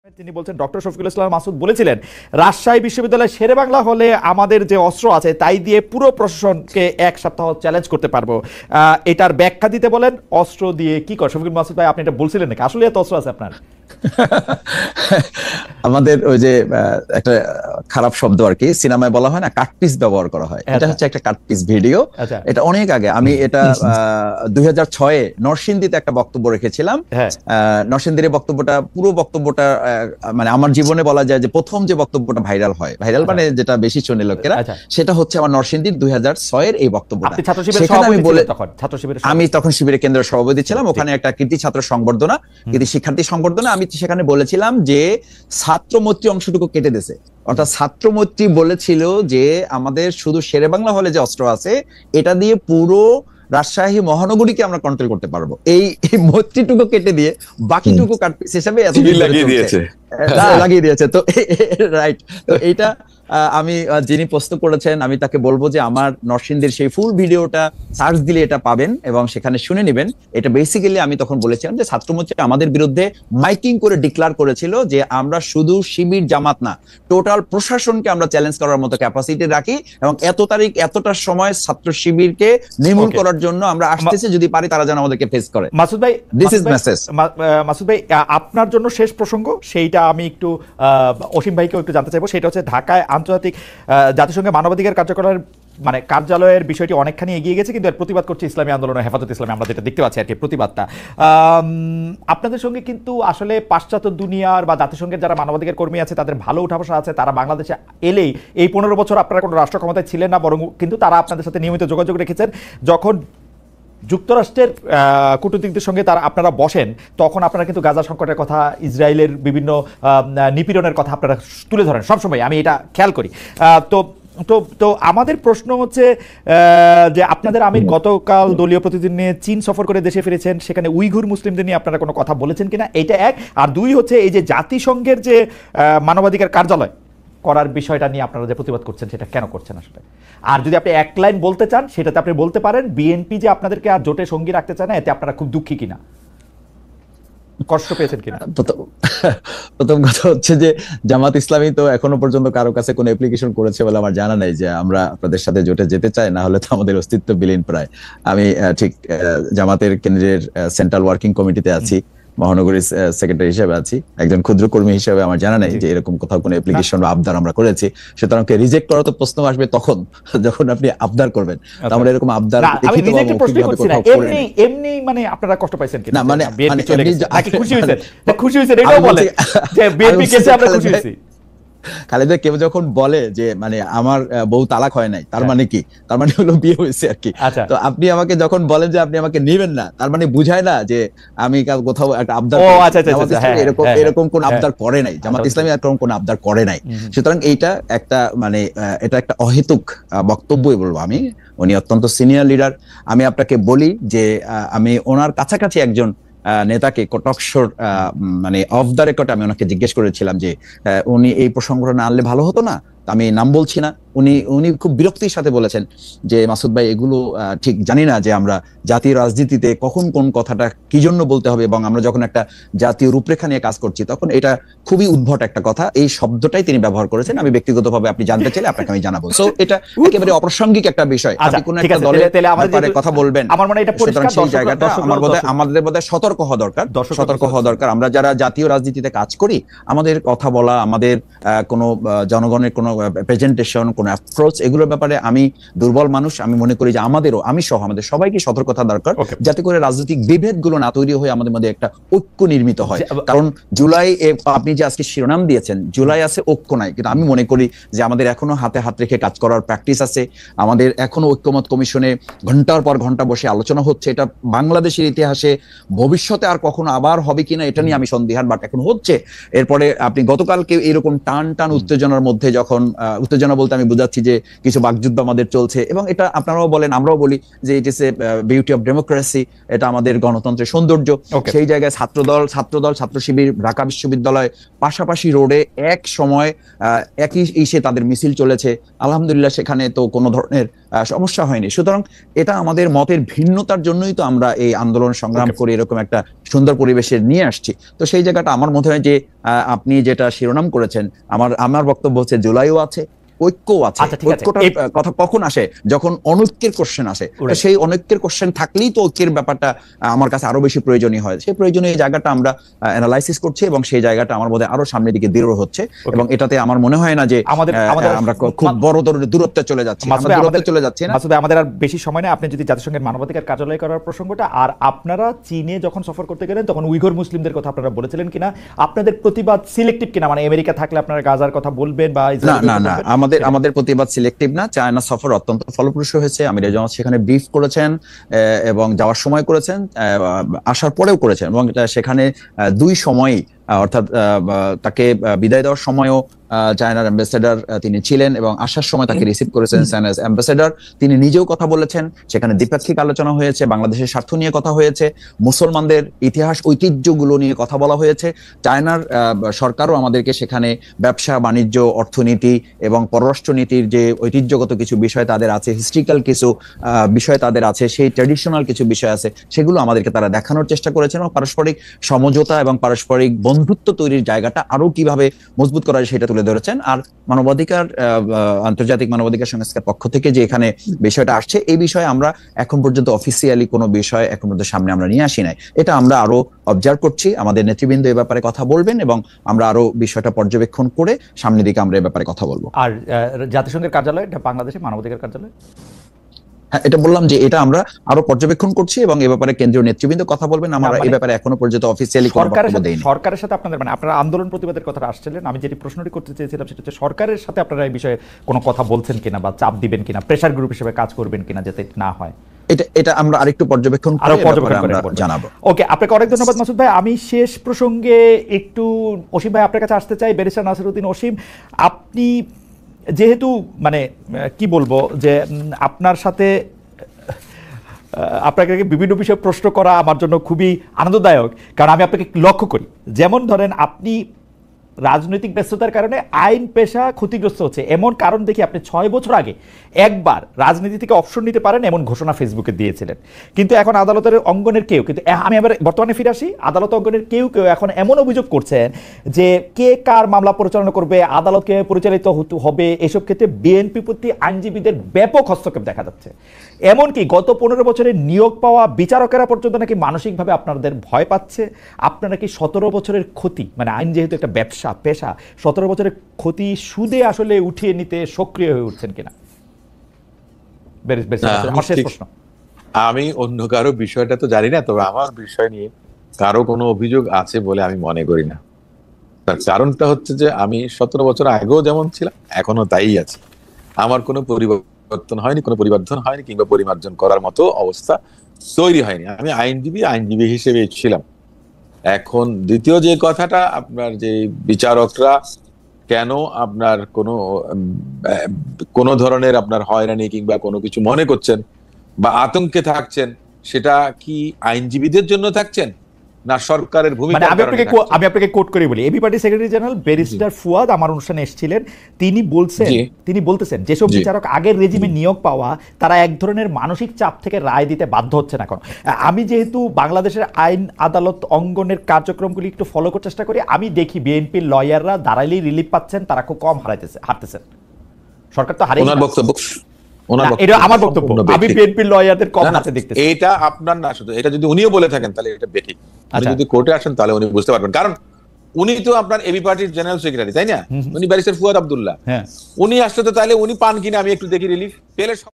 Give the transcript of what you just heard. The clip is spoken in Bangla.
তিনি বলছেন ডক্টর শফিকুল ইসলাম মাসুদ বলেছিলেন রাজশাহী বিশ্ববিদ্যালয়ের শেরেবাংলা হলে আমাদের যে অস্ত্র আছে তাই দিয়ে পুরো প্রশাসনকে এক সপ্তাহ চ্যালেঞ্জ করতে পারবো। এটার ব্যাখ্যা দিতে বলেন, অস্ত্র দিয়ে কি করে? শফিকুল মাসুদ ভাই, আপনি এটা বলছিলেন নাকি? আসলে এত অস্ত্র আছে আপনার? আমাদের ওই যে একটা খারাপ শব্দ আর কি সিনেমায় বলা হয় না, কাটপিস ব্যবহার করা হয়। এটা হচ্ছে একটা কাটপিস ভিডিও। এটা অনেক আগে, আমি এটা 2006-এ নরসিংদীতে একটা বক্তব্য রেখেছিলাম। নরসিংদীর বক্তব্যটা, পুরো বক্তব্যটা মানে আমার জীবনে বলা যায় যে প্রথম যে বক্তব্যটা ভাইরাল হয়, ভাইরাল মানে যেটা বেশি শুনে লোকেরা, সেটা হচ্ছে আমার নরসিংদীর 2006-এর এই বক্তব্যটা। আমি তখন শিবিরের কেন্দ্রের সভাপতি ছিলাম। ওখানে একটা কৃতি ছাত্র সংবর্ধনা, কৃতি শিক্ষার্থী সংবর্ধনা, আমি সেখানে বলেছিলাম যে ছাত্রমৈত্রী অংশটুকু কেটে দিয়েছে। অর্থাৎ ছাত্রমৈত্রী বলেছিল যে আমাদের শুধু শেরেবাংলা হলে যে অস্ত্র আছে এটা দিয়ে পুরো রাজশাহী মহানগরীকে আমরা কন্ট্রোল করতে পারবো। এই মৈত্রীটুকু কেটে দিয়ে বাকিটুকু কাটপিস হিসাবে লাগিয়ে দিয়েছে। তো রাইট, তো এইটা আমি যিনি প্রশ্ন করেছেন আমি তাকে বলবো যে আমার নরসিংদীর সেই ফুল ভিডিওটা সার্চ দিলে এটা পাবেন এবং সেখানে শুনে নেবেন। এটা বেসিক্যালি আমি তখন বলেছিলাম যে ছাত্রমৈত্রী আমাদের বিরুদ্ধে মাইকিং করে ডিক্লার করেছিল যে আমরা শুধু শিবির জামাত না, টোটাল প্রশাসনকে আমরা চ্যালেঞ্জ করার মতো ক্যাপাসিটি রাখি এবং এত তারিখ এতটার সময় ছাত্র শিবিরকে নির্মূল করার জন্য আমরা আসতেছি, যদি পারি তারা যেন আমাদেরকে ফেস করে। মাসুদ ভাই, দিস ইজ মেসেজ। মাসুদ ভাই, আপনার জন্য শেষ প্রসঙ্গ, সেইটা আমি একটু অসীম ভাইকেও একটু জানতে চাইবো। সেটা হচ্ছে ঢাকায় আন্তর্জাতিক জাতিসংঘের মানবাধিকার কার্যকরের মানে কার্যালয়ের বিষয়টি অনেকখানি এগিয়ে গেছে, কিন্তু এর প্রতিবাদ করছে ইসলামী আন্দোলন ও হেফাজত ইসলামী। আমরা যেটা দেখতে পাচ্ছি আর কি প্রতিবাদটা। আপনাদের সঙ্গে কিন্তু আসলে পাশ্চাত্য দুনিয়ার বা জাতিসংঘের যারা মানবাধিকার কর্মী আছে তাদের ভালো উঠাবসা আছে। তারা বাংলাদেশে এলেই এই 15 বছর আপনারা কোনো রাষ্ট্র ক্ষমতায় ছিলেন না, বরং কিন্তু তারা আপনাদের সাথে নিয়মিত যোগাযোগ রেখেছেন। যখন যুক্তরাষ্ট্রের কূটনীতিকদের সঙ্গে আপনারা বসেন তখন আপনারা কিন্তু গাজা সংকটের কথা, ইসরায়েলের বিভিন্ন নিপীড়নের কথা আপনারা তুলে ধরেন সবসময়, আমি এটা খেয়াল করি। তো তো তো আমাদের প্রশ্ন হচ্ছে যে আপনাদের আমির গতকাল দলীয় প্রতিনিধি নিয়ে চীন সফর করে দেশে ফিরেছেন, সেখানে উইঘুর মুসলিমদের নিয়ে আপনারা কোনো কথা বলেছেন কিনা, এটা এক। আর দুই হচ্ছে এই যে জাতিসংঘের যে মানবাধিকার কার্যালয় করার বিষয়টা নিয়ে আপনারা যে প্রতিবাদ করছেন সেটা কেন করছেন আসলে? আর যদি আপনি এক লাইন বলতে চান সেটাতে আপনি বলতে পারেন, বিএনপি যে আপনাদেরকে আর জোটে সঙ্গী রাখতে চায় না, এতে আপনারা খুব দুঃখী কিনা, কষ্ট পেয়েছেন কিনা? প্রথম কথা হচ্ছে যে জামাত ইসলামী তো এখনো পর্যন্ত কারো কাছে কোনো অ্যাপ্লিকেশন করেছে বলে আমার জানা নাই যে আমরা আপনাদের সাথে জোটে যেতে চাই, না হলে তো আমাদের অস্তিত্ব বিলীন প্রায়। আমি ঠিক জামাতের কেন্দ্রের সেন্ট্রাল ওয়ার্কিং কমিটিতে আছি, মহানগরী সেক্রেটারি হিসেবে আছি, একজন ক্ষুদ্র কর্মী হিসেবে আমার জানা নেই যে এরকম কোথাও কোনো অ্যাপ্লিকেশন বা আবদার আমরা করেছি। সুতরাং রিজেক্ট করা তো প্রশ্ন আসবে তখন যখন আপনি আবদার করবেন। আমরা এরকম আবদার এমনি মানে আপনারা কষ্ট পাইছেন কিনা? না মানে খুশি হয়েছেন, খুশি হয়েছেন এটাও বলেন যে বিএনপি কেসে আমরা খুশি হয়েছি। খালেদা কেউ যখন বলে যে মানে আমার বউ তালাক হয় নাই, তার মানে কি? তার মানে হলো বিয়ে হয়েছে আর কি। তো আপনি আমাকে যখন বলেন যে আপনি আমাকে নেবেন না, তার মানে বুঝায় না যে আমি কোথাও একটা আবদার, এরকম কোন আবদার করে নাই জামাত ইসলামী, এরকম কোন আবদার করে নাই। সুতরাং এইটা একটা মানে এটা একটা অহেতুক বক্তব্যই বলবো আমি। উনি অত্যন্ত সিনিয়র লিডার। আমি আপনাকে বলি যে আমি ওনার কাছাকাছি একজন নেতাকে কটকশোর মানে অফ দ্য রেকর্ড আমি ওনাকে জিজ্ঞেস করেছিলাম যে উনি এই প্রসঙ্গটা না আনলে ভালো হতো না। আমি নাম বলছি না, উনি খুব বিরক্তির সাথে বলেছেন যে মাসুদ ভাই এগুলো ঠিক জানি না যে আমরা জাতীয় রাজনীতিতে কখন কোন কথাটা কি জন্য বলতে হবে, এবং আমরা যখন একটা জাতীয় রূপরেখা নিয়ে কাজ করছি তখন এটা খুবই উদ্ভট একটা কথা। এই শব্দটাই তিনি ব্যবহার করেছেন। আমি ব্যক্তিগতভাবে আপনি জানতে চাইলে আপনাকে আমি জানাবো। সো এটা একেবারে অপ্রাসঙ্গিক একটা বিষয়। আপনি কোন একটা দলের ব্যাপারে কথা বলবেন, আমার মনে হয় এটা পরিষ্কার, সেই জায়গাটা আমাদের বোধহয় সতর্ক হওয়া দরকার। আমরা যারা জাতীয় রাজনীতিতে কাজ করি, আমাদের কথা বলা, আমাদের কোনো জনগণের কোনো প্রেজেন্টেশন, কোন অ্যাপ্রোচ, এগুলোর ব্যাপারে আমি দুর্বল মানুষ। আমি মনে করি যে আমি সহ আমাদের সবাইকে সতর্কতা দরকার, যাতে করে রাজনৈতিক বিভেদগুলো না তৈরি হয়ে আমাদের মধ্যে একটা ঐক্য নির্মিত হয়। কারণ জুলাই, আপনি যে আজকে শিরোনাম দিয়েছেন, জুলাই আছে ঐক্য নাই, কিন্তু আমি মনে করি যে আমাদের এখনো হাতে হাত রেখে কাজ করার প্র্যাকটিস আছে। আমাদের এখনো ঐক্যমত কমিশনে ঘন্টার পর ঘন্টা বসে আলোচনা হচ্ছে। এটা বাংলাদেশের ইতিহাসে ভবিষ্যতে আর কখনো আবার হবে কিনা এটা নিয়ে আমি সন্দিহান, বাট এখন হচ্ছে। এরপরে আপনি গতকালকে এরকম টান উত্তেজনার মধ্যে, যখন উত্তেজনা বলতে আমি বুঝাচ্ছি যে কিছু বাকযুদ্ধ আমাদের চলছে, এবং এটা আপনারাও বলেন আমরাও বলি যে it is a beauty of democracy, এটা আমাদের গণতন্ত্রের সৌন্দর্য। সেই জায়গায় ছাত্রদল, ছাত্র শিবির, ঢাকা বিশ্ববিদ্যালয় পাশাপাশি রোডে এক সময় একই ইসে তাদের মিছিল চলেছে। আলহামদুলিল্লাহ সেখানে তো কোনো ধরনের সমস্যা হয়নি। সুতরাং এটা আমাদের মতের ভিন্নতার জন্যই তো আমরা এই আন্দোলন সংগ্রাম করে এরকম একটা সুন্দর পরিবেশে নিয়ে আসছি। তো সেই জায়গাটা আমার মনে হয় যে আপনি যেটা শিরোনাম করেছেন, আমার বক্তব্য হচ্ছে জুলাইও আছে, ঐক্যও আছে। ঐক্যটার কথা কখন আসে? যখন অনৈক্যের কোশ্চেন আসে। সেই অনৈক্যের কোশ্চেন থাকলেই তো ঐক্যের ব্যাপারটা আমার কাছে আরো বেশি প্রয়োজনীয় হয়। সেই প্রয়োজনীয় জায়গাটা আমরা অ্যানালাইসিস করছি এবং সেই জায়গাটা আমার মধ্যে আরো সামনের দিকে দৃঢ় হচ্ছে এবং এটাতে আমার মনে হয় না যে আমরা খুব বড় ধরনের দূরত্বে চলে যাচ্ছি। আমাদের আর বেশি সময় নেই। আপনি যদি জাতিসংঘের মানবাধিকার কার্যালয় করার প্রসঙ্গটা, আর আপনারা চীনে যখন সফর করতে গেলেন তখন উইঘুর মুসলিমদের কথা আপনারা বলেছিলেন কিনা, আপনাদের প্রতিবাদ সিলেক্টিভ কিনা, মানে আমেরিকা থাকলে আপনারা গাজার কথা বলবেন বা না, আমাদের প্রতিবাদ সিলেক্টিভ না। চায়না সফর অত্যন্ত ফলপ্রসূ হয়েছে। আমির জামাত সেখানে ব্রিফ করেছেন এবং যাওয়ার সময় করেছেন, আসার পরেও করেছেন এবং সেখানে দুই সময়ই, অর্থাৎ তাকে বিদায় দেওয়ার সময়ও চায়নার অ্যাম্বাসেডর তিনি ছিলেন এবং আসার সময় তাকে রিসিভ করেছেন চায়নার অ্যাম্বাসেডর। তিনি নিজেও কথা বলেছেন, সেখানে দ্বিপাক্ষিক আলোচনা হয়েছে, বাংলাদেশের স্বার্থ নিয়ে কথা হয়েছে, মুসলমানদের ইতিহাস ঐতিহ্যগুলো নিয়ে কথা বলা হয়েছে। চায়নার সরকারও আমাদেরকে সেখানে ব্যবসা বাণিজ্য, অর্থনীতি এবং পররাষ্ট্রনীতির যে ঐতিহ্যগত কিছু বিষয় তাদের আছে, হিস্ট্রিক্যাল কিছু বিষয় তাদের আছে, সেই ট্র্যাডিশনাল কিছু বিষয় আছে, সেগুলো আমাদেরকে তারা দেখানোর চেষ্টা করেছেন এবং পারস্পরিক সমঝোতা এবং পারস্পরিক বন্ধুত্ব তৈরির জায়গাটা আরো কিভাবে মজবুত করা যায় সেটা তুলে ধরেছেন। আর মানবাধিকার, আন্তর্জাতিক মানবাধিকার সংস্থার পক্ষ থেকে যে এখানে বিষয়টা আসছে, এই বিষয়ে আমরা এখন পর্যন্ত অফিসিয়ালি কোনো বিষয় এখন পর্যন্ত সামনে আমরা নিয়ে আসি নাই। এটা আমরা আরো অবজার্ভ করছি, আমাদের নেতৃবৃন্দ এই ব্যাপারে কথা বলবেন এবং আমরা আরো বিষয়টা পর্যবেক্ষণ করে সামনের দিকে আমরা এই ব্যাপারে কথা বলবো। আর জাতিসংঘের কার্যালয়, বাংলাদেশে মানবাধিকার কার্যালয়, হ্যাঁ, এটা বললাম যে এটা আমরা আরো পর্যবেক্ষণ করছি এবং এই ব্যাপারে কেন্দ্রীয় নেতৃবৃন্দ কথা বলবেন। আমরা এই ব্যাপারে এখনো পর্যন্ত অফিসিয়ালি কোনো বক্তব্য দেইনি। সরকারের সাথে আপনাদের, মানে আপনারা আন্দোলন প্রতিবাদের কথা আসছিলেন, আমি যেটি প্রশ্নটি করতে চেয়েছিলাম সেটা হচ্ছে সরকারের সাথে আপনারা এই বিষয়ে কোনো কথা বলছেন কিনা বা চাপ দিবেন কিনা, প্রেসার গ্রুপ হিসেবে কাজ করবেন কিনা যাতে না হয়। এটা আমরা আরেকটু পর্যবেক্ষণ করে জানাবো। ওকে, আপনাকে অনেক ধন্যবাদ মাসুদ ভাই। আমি শেষ প্রসঙ্গে একটু অসীম ভাই আপনার কাছে আসতে চাই। ব্যারিস্টার নাসিরউদ্দিন অসীম, আপনি যেহেতু মানে কি বলবো যে আপনার সাথে আপনাকে বিভিন্ন বিষয়ে প্রশ্ন করা আমার জন্য খুবই আনন্দদায়ক, কারণ আমি আপনাকে লক্ষ্য করি, যেমন ধরেন আপনি রাজনৈতিক ব্যস্ততার কারণে আইন পেশা ক্ষতিগ্রস্ত হচ্ছে এমন কারণ দেখি আপনি 6 বছর আগে একবার রাজনীতি থেকে অবসর নিতে পারেন এমন ঘোষণা ফেসবুকে দিয়েছিলেন। কিন্তু এখন আদালতের অঙ্গনের কেউ, কিন্তু আমি আবার বর্তমানে ফিরে আসি, আদালত অঙ্গনের কেউ এখন এমন অভিযোগ করছেন যে কে কার মামলা পরিচালনা করবে, আদালত কে পরিচালিত হবে, এসব ক্ষেত্রে বিএনপি প্রতি আইনজীবীদের ব্যাপক হস্তক্ষেপ দেখা যাচ্ছে। এমনকি গত 15 বছরে নিয়োগ পাওয়া বিচারকেরা পর্যন্ত নাকি মানসিকভাবে আপনাদের ভয় পাচ্ছে। আপনারা কি 17 বছরের ক্ষতি, মানে আইন যেহেতু একটা ব্যবসা পেশা, 17 বছরের ক্ষতি সুদে আসলে উঠিয়ে নিতে সক্রিয় হয়ে উঠছেন কিনা? আমি অন্য কারো বিষয়টা তো জানি না, তবে আমার বিষয় নিয়ে কারো কোনো অভিযোগ আছে বলে আমি মনে করি না। তার কারণটা হচ্ছে যে আমি 17 বছর আগেও যেমন ছিলাম এখনো তাই আছে। আমার কোনো পরিবর্তন হয়নি, কোনো পরিবর্তন হয়নি কিংবা পরিমার্জন করার মতো অবস্থা তৈরি হয়নি। আমি আইনজীবী হিসেবে ছিলাম। এখন দ্বিতীয় যে কথাটা, আপনার যে বিচারকরা কেন আপনার কোনো ধরনের আপনার হয়রানি কিংবা কোনো কিছু মনে করছেন বা আতঙ্কে থাকছেন, সেটা কি আইনজীবীদের জন্য থাকছেন না সরকারের ভূমিকা? আমি আপনাকে কোট করে বলি, AB party secretary general barrister Fuad আমার অনুষ্ঠানে এসেছিলেন, তিনি বলতেছেন যেসব বিচারক আগের রেজিমে নিয়োগ পাওয়া তারা এক ধরনের মানসিক চাপ থেকে রায় দিতে বাধ্য হচ্ছে না। এখন আমি যেহেতু বাংলাদেশের আইন আদালত অঙ্গনের কার্যক্রমগুলি একটু ফলো করার চেষ্টা করি, আমি দেখি বিএনপির লয়াররা দাঁড়াইলেই রিলিফ পাচ্ছেন, তারা খুব কম হারতেছেন। সরকার তো হারিয়ে এটা আমার বক্তব্য, আমি বিএনপির লয়ারদের কম হাতে দেখতেছি। এটা আপনার না, শুধু এটা যদি উনিও বলে থাকেন তাহলে এটা বেঠিক। যদি কোর্টে আসেন তাহলে উনি বুঝতে পারবেন, কারণ উনি তো আপনার এবি পার্টির জেনারেল সেক্রেটারি, তাই না? উনি ব্যারিস্টার ফুয়াদ আব্দুল্লাহ, উনি আসলে তো তাহলে উনি পান কিনা আমি একটু দেখি রিলিফ পেলে।